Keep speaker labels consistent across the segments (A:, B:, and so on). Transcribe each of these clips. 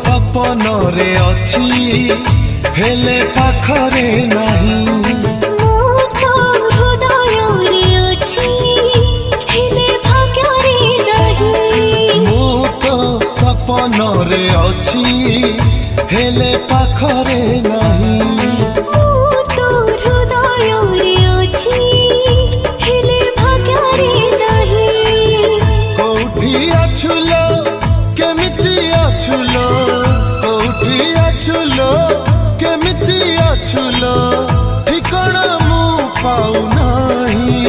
A: सपनरे अच्छी हेले पाखरे नहीं सपनरे अच्छी हेले पाखरे नहीं कौठी अछुलो केमिति अछुलो कौठी अछुलो केमिति अछुलो ठिकाना मु पाऊ नहीं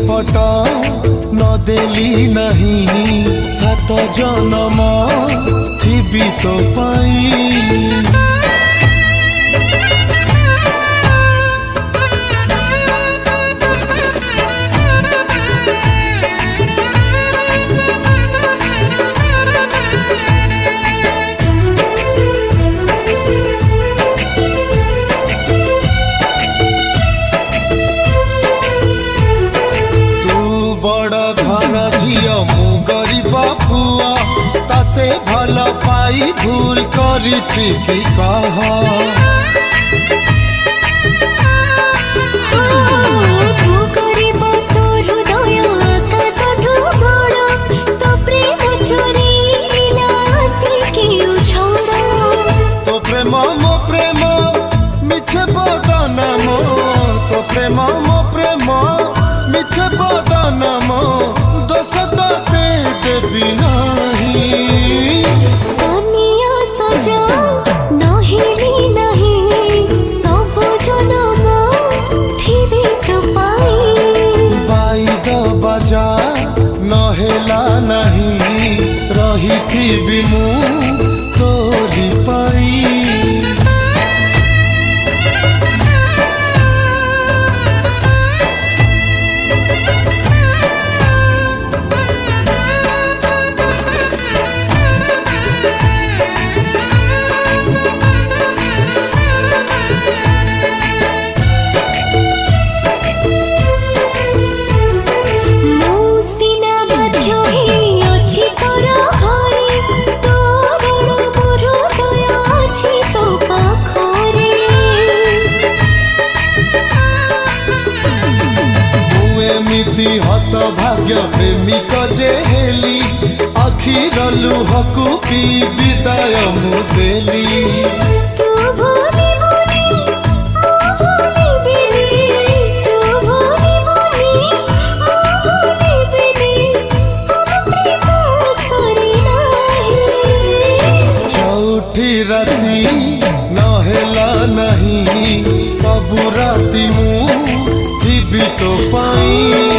A: पट न देली नहीं 7 जन्म थी तो पाई ताते भल पाई भूल करिछि कि कह तो प्रेम मो प्रेम मिछे बदनाम तो प्रेम मो प्रेम मिछे बदनाम दोष दे देवी नहेला नहीं रही थी मु तोरी पाई हत भाग्य प्रेमिक जे हेली आखिर लुहकु पी विदाय मु देली चौठी राती नहेला नहीं सबु राती मु थी तो पाई